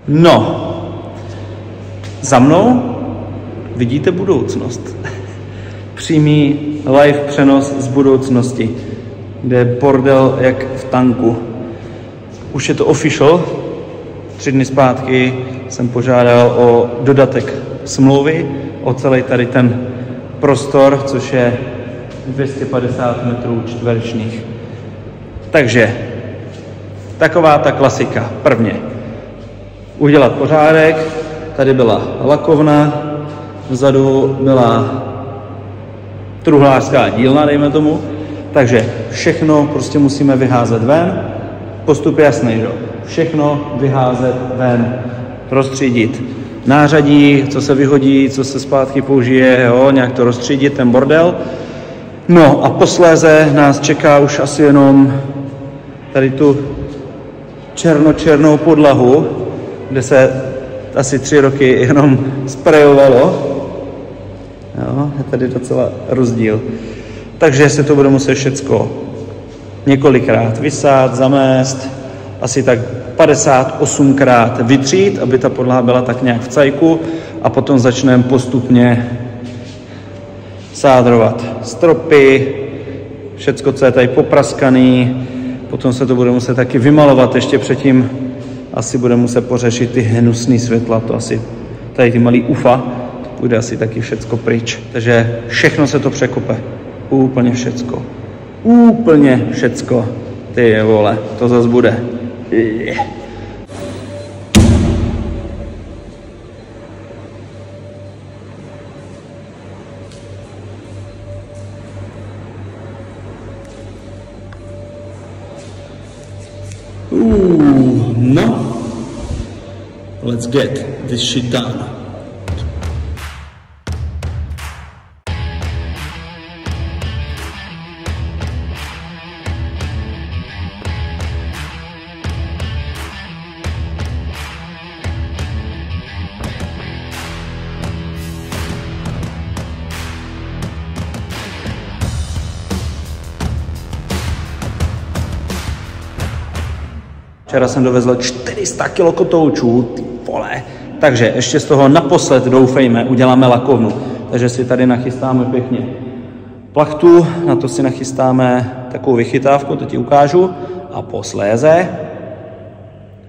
No, za mnou vidíte budoucnost. Přímý live přenos z budoucnosti, kde je bordel jak v tanku. Už je to official. 3 dny zpátky jsem požádal o dodatek smlouvy, o celý tady ten prostor, což je 250 metrů čtverečních. Takže, taková ta klasika. Prvně udělat pořádek, tady byla lakovna, vzadu byla truhlářská dílna, dejme tomu. Takže všechno prostě musíme vyházet ven. Postup je jasný, že? Všechno vyházet ven, rozstřídit nářadí, co se vyhodí, co se zpátky použije, jo? Nějak to rozstřídit, ten bordel. No a posléze nás čeká už asi jenom tady tu černou podlahu, kde se asi 3 roky jenom sprejovalo. Jo, je tady docela rozdíl. Takže se to bude muset všecko několikrát vysát, zamést, asi tak 58krát vytřít, aby ta podlaha byla tak nějak v cajku, a potom začneme postupně sádrovat stropy, všecko, co je tady popraskaný. Potom se to bude muset taky vymalovat, ještě předtím asi bude muset pořešit ty hnusný světla, to asi tady ty malý ufa, to půjde asi taky všecko pryč. Takže všechno se to překope, úplně všecko. Úplně všecko. Ty vole, to zase bude. No. Let's get this shit done. Včera jsem dovezl 400 kg kotoučů, ty vole. Takže ještě z toho naposled, doufejme, uděláme lakovnu. Takže si tady nachystáme pěkně plachtu, na to si nachystáme takovou vychytávku, to ti ukážu. A posléze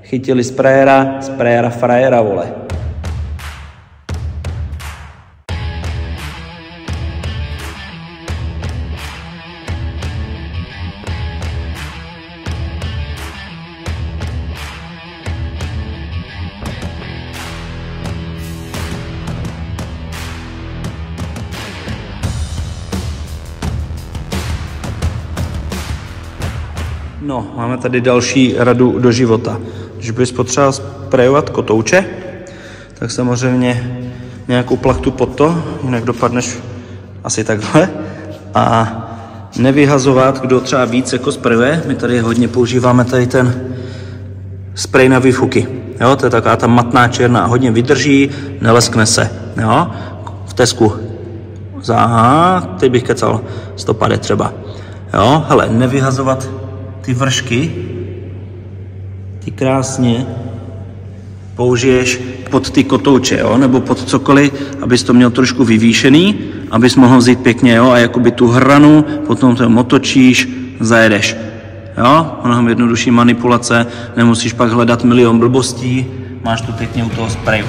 chytili sprayera frajera, vole. No, máme tady další radu do života. Když bys potřeboval sprejovat kotouče, tak samozřejmě nějakou plachtu pod to, jinak dopadneš asi takhle. A nevyhazovat, kdo třeba víc jako sprejuje. My tady hodně používáme tady ten sprej na výfuky. Jo, to je taková ta matná černá, hodně vydrží, neleskne se. Jo, v Tesku. Teď bych kecal 150 třeba. Jo, hele, nevyhazovat ty vršky, ty krásně použiješ pod ty kotouče, jo? Nebo pod cokoliv, abys to měl trošku vyvýšený, abys mohl vzít pěkně, jo? A jakoby tu hranu, potom to otočíš, zajedeš. Jo? Mnohem jednodušší manipulace, nemusíš pak hledat milion blbostí, máš to pěkně u toho spreju.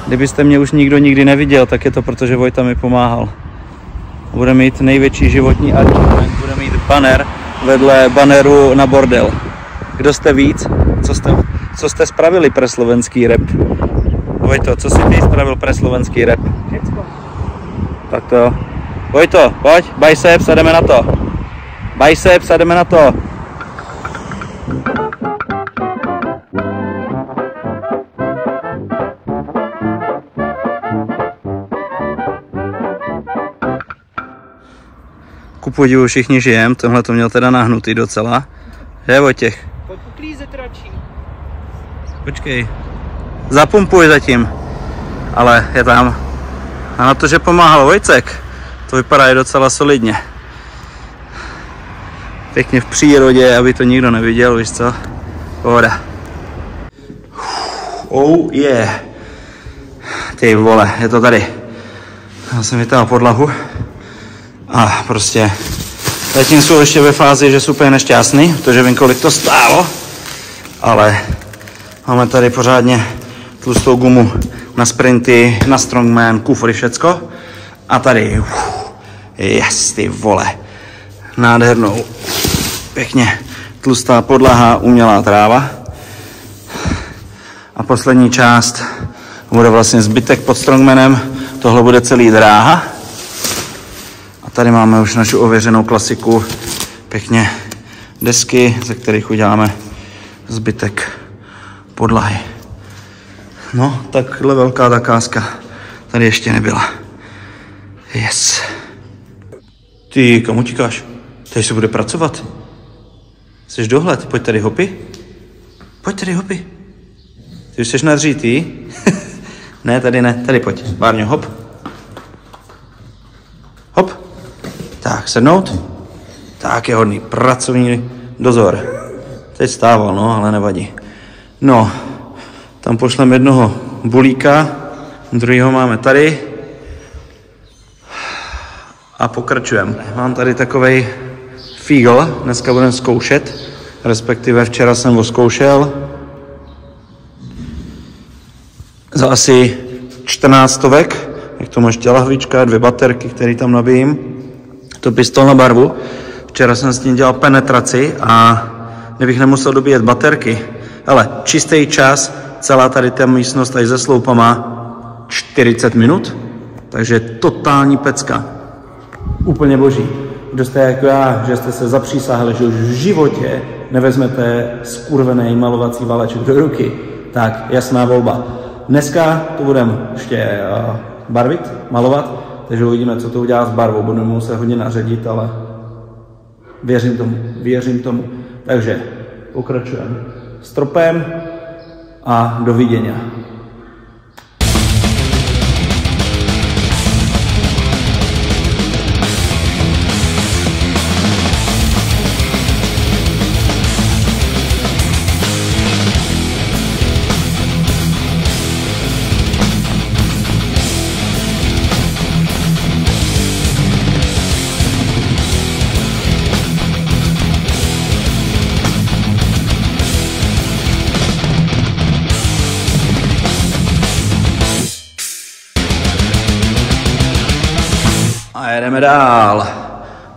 Kdybyste mě už nikdo nikdy neviděl, tak je to proto, že Vojta mi pomáhal. Bude mít největší životní achievement, bude mít banner vedle banneru na bordel. Kdo jste víc? Co jste spravili pre slovenský rap? Vojto, co si ty spravil pre slovenský rap? Všetko. Tak to Vojto, pojď, biceps a jdeme na to. Biceps a jdeme na to. Ku podivu všichni žijem, tohle to měl teda nahnutý docela. Je, Vojtěch? Pojď uklízet radši. Počkej, zapumpuj zatím. Ale je tam. A na to, že pomáhal Vojcek, to vypadá i docela solidně. Pěkně v přírodě, aby to nikdo neviděl, víš co? Pohoda. Oh yeah. Ty vole, je to tady. Já jsem vytáhl podlahu. A prostě zatím jsou ještě ve fázi, že jsou úplně nešťastný, protože vím, kolik to stálo. Ale máme tady pořádně tlustou gumu na sprinty, na strongman, kufry, všecko. A tady, yes, ty vole, nádhernou, pěkně tlustá podlaha, umělá tráva. A poslední část bude vlastně zbytek pod strongmanem, tohle bude celý dráha. A tady máme už naši ověřenou klasiku, pěkně desky, ze kterých uděláme zbytek podlahy. No, takhle velká zakázka tady ještě nebyla. Yes. Ty, kam utíkáš? Tady se bude pracovat. Chceš dohled? Pojď tady, hopi. Pojď tady, hopi. Ty už jsi nadřítý? Ne, tady ne. Tady pojď. Bárňo, hop. Hop. Tak, sednout. Tak je hodný. Pracovní dozor. Teď stával, no, ale nevadí. No, tam pošlem jednoho bulíka, druhýho máme tady. A pokračujeme. Mám tady takovej fígl, dneska budeme zkoušet, respektive včera jsem ho zkoušel. Za asi 14 stovek, jak to ještě lahvička, 2 baterky, které tam nabijím. To pistol na barvu. Včera jsem s tím dělal penetraci a kdybych nemusel dobíjet baterky, ale čistý čas, celá tady ta místnost až se sloupama 40 minut, takže totální pecka. Úplně boží. Kdo jste jako já, že jste se zapřísáhli, že už v životě nevezmete skurvený malovací valeček do ruky, tak jasná volba. Dneska to budeme ještě barvit, malovat, takže uvidíme, co to udělá s barvou. Budeme muset hodně naředit, ale věřím tomu. Takže pokračujeme stropem a do vidění. A jedeme dál.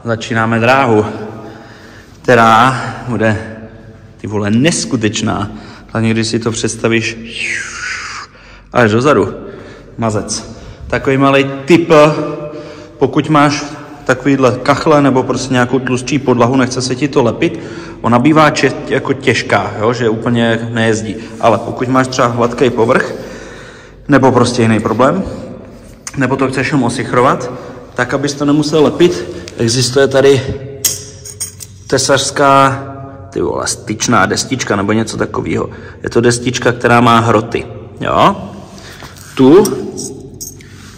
Začínáme dráhu, která bude, ty vole, neskutečná. Hlavně když si to představíš až dozadu. Mazec. Takový malý tip, pokud máš takovýhle kachle nebo prostě nějakou tlustší podlahu, nechce se ti to lepit, ona bývá jako těžká, jo, že úplně nejezdí. Ale pokud máš třeba hladký povrch, nebo prostě jiný problém, nebo to chceš jenom osichrovat, tak abys to nemusel lepit, existuje tady tesařská, ty vole, styčná destička nebo něco takového. Je to destička, která má hroty, jo. Tu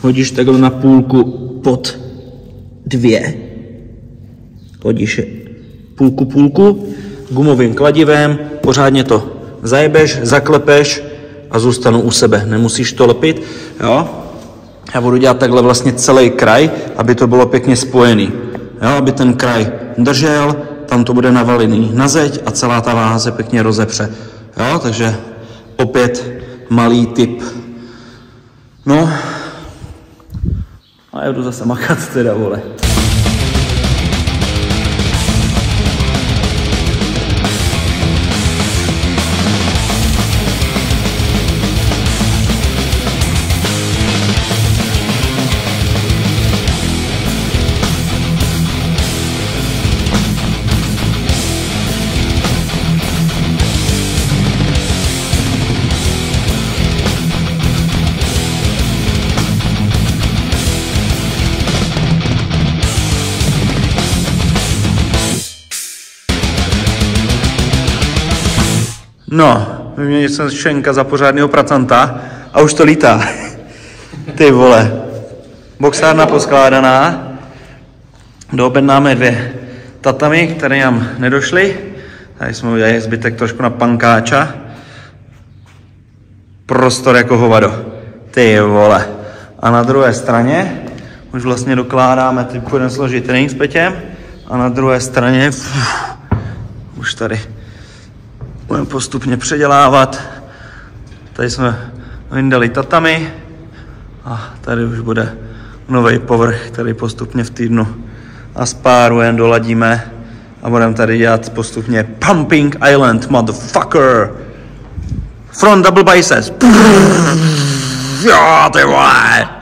hodíš takhle na půlku pod 2. Hodíš půlku gumovým kladivem, pořádně to zajebeš, zaklepeš a zůstanu u sebe. Nemusíš to lepit, jo. Já budu dělat takhle vlastně celý kraj, aby to bylo pěkně spojený. Jo, aby ten kraj držel, tam to bude navalený na zeď a celá ta váha se pěkně rozepře. Jo, takže opět malý tip. No, a já jdu zase makat teda, vole. No, vyměnil jsem Šenka za pořádného pracanta a už to lítá. Ty vole. Boxárna poskládaná. Doobjednáme 2 tatami, které nám nedošly. Tady jsme udělali zbytek trošku na pankáča. Prostor jako hovado. Ty vole. A na druhé straně už vlastně dokládáme, teď půjdeme složit trénink s Petěm. A na druhé straně už tady budeme postupně předělávat. Tady jsme vyndali tatami a tady už bude nový povrch, který postupně v týdnu a spárujeme, doladíme a budeme tady dělat postupně Pumping Island, motherfucker! Front double biceps. Jo, ty vole!